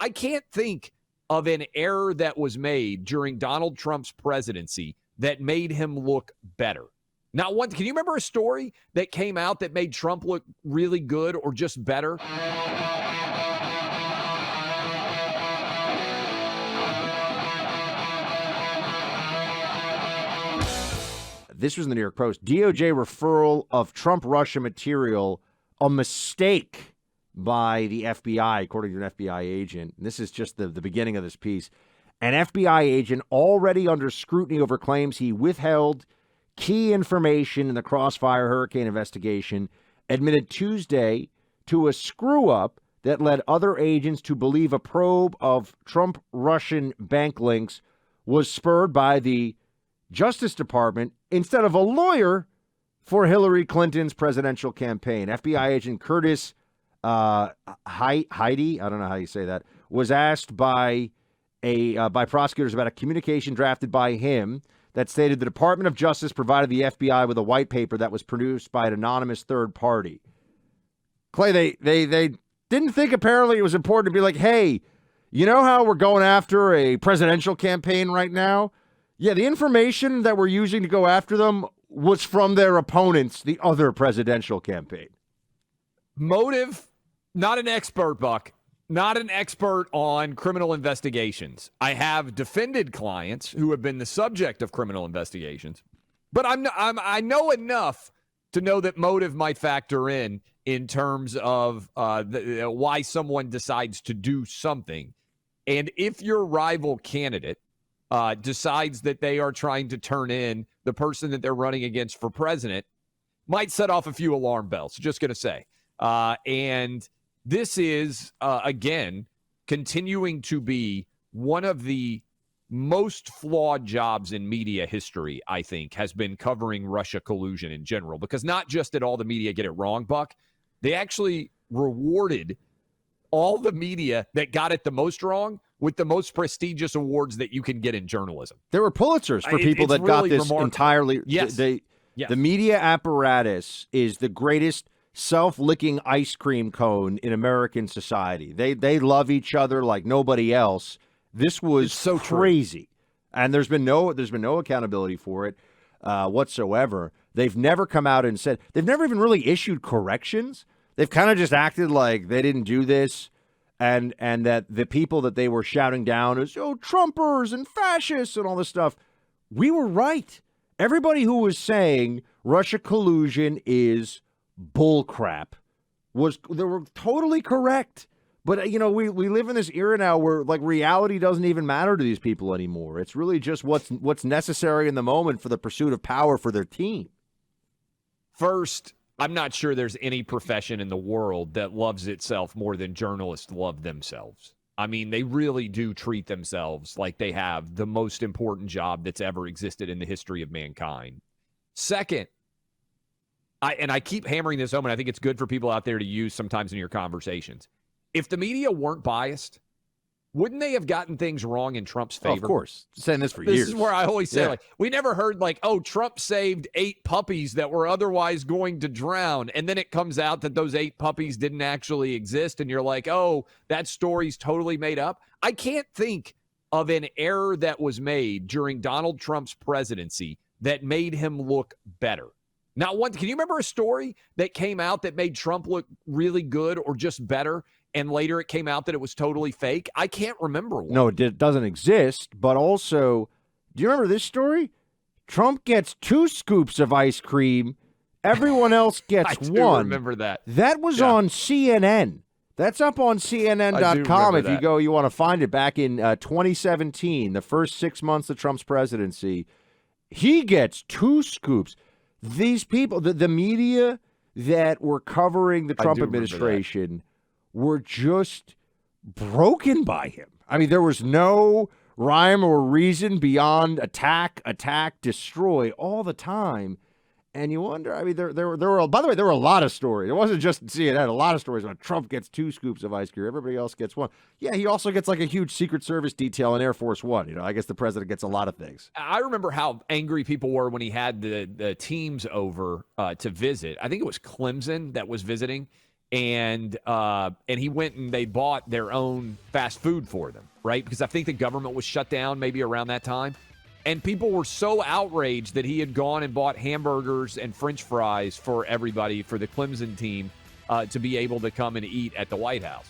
I can't think of an error that was made during Donald Trump's presidency that made him look better. Not one. Can you remember a story that came out that made Trump look really good or just better? This was in the New York Post. DOJ referral of Trump-Russia material, a mistake by the FBI, according to an FBI agent. And this is just the beginning of this piece. An FBI agent already under scrutiny over claims he withheld key information in the Crossfire hurricane investigation admitted Tuesday to a screw-up that led other agents to believe a probe of Trump-Russian bank links was spurred by the Justice Department instead of a lawyer for Hillary Clinton's presidential campaign. FBI agent Curtis Heidi, I don't know how you say that, was asked by prosecutors about a communication drafted by him that stated the Department of Justice provided the FBI with a white paper that was produced by an anonymous third party. Clay, they didn't think apparently it was important to be like, hey, you know how we're going after a presidential campaign right now? Yeah, the information that we're using to go after them was from their opponents, the other presidential campaign. Motive, not an expert, Buck. Not an expert on criminal investigations. I have defended clients who have been the subject of criminal investigations, but I know enough to know that motive might factor in terms of why someone decides to do something. And if your rival candidate decides that they are trying to turn in the person that they're running against for president, might set off a few alarm bells, just going to say. And this is, again, continuing to be one of the most flawed jobs in media history, I think, has been covering Russia collusion in general. Because not just did all the media get it wrong, Buck, they actually rewarded all the media that got it the most wrong with the most prestigious awards that you can get in journalism. There were Pulitzers for people that really got this remarkable. Entirely. Yes. The media apparatus is the greatest self-licking ice cream cone in American society. They love each other like nobody else. This was so crazy. True. And there's been no accountability for it whatsoever. They've never come out and said, they've never even really issued corrections. They've kind of just acted like they didn't do this, and that the people that they were shouting down as, Trumpers and fascists and all this stuff, we were right. Everybody who was saying Russia collusion is bullcrap they were totally correct. But, we live in this era now where, like, reality doesn't even matter to these people anymore. It's really just what's necessary in the moment for the pursuit of power for their team. First, I'm not sure there's any profession in the world that loves itself more than journalists love themselves. I mean, they really do treat themselves like they have the most important job that's ever existed in the history of mankind. Second, I keep hammering this home, and I think it's good for people out there to use sometimes in your conversations. If the media weren't biased, wouldn't they have gotten things wrong in Trump's favor? Of course. Saying this for years. This is where I always say, we never heard Trump saved 8 puppies that were otherwise going to drown. And then it comes out that those 8 puppies didn't actually exist. And you're like, that story's totally made up. I can't think of an error that was made during Donald Trump's presidency that made him look better. Not one. Can you remember a story that came out that made Trump look really good or just better, and later it came out that it was totally fake? I can't remember one. No, it doesn't exist. But also, do you remember this story? Trump gets 2 scoops of ice cream. Everyone else gets I one. I remember that. That was on CNN. That's up on CNN.com if you want to find it. Back in 2017, the first 6 months of Trump's presidency, he gets 2 scoops. These people, the media that were covering the Trump administration were just broken by him. I mean, there was no rhyme or reason beyond attack, destroy all the time. And you wonder, I mean, there were, by the way, there were a lot of stories. It wasn't just CNN, a lot of stories about Trump gets 2 scoops of ice cream. Everybody else gets 1. Yeah, he also gets like a huge Secret Service detail in Air Force One. I guess the president gets a lot of things. I remember how angry people were when he had the teams over to visit. I think it was Clemson that was visiting. and he went and they bought their own fast food for them, right? Because I think the government was shut down maybe around that time. And people were so outraged that he had gone and bought hamburgers and French fries for everybody, for the Clemson team, to be able to come and eat at the White House.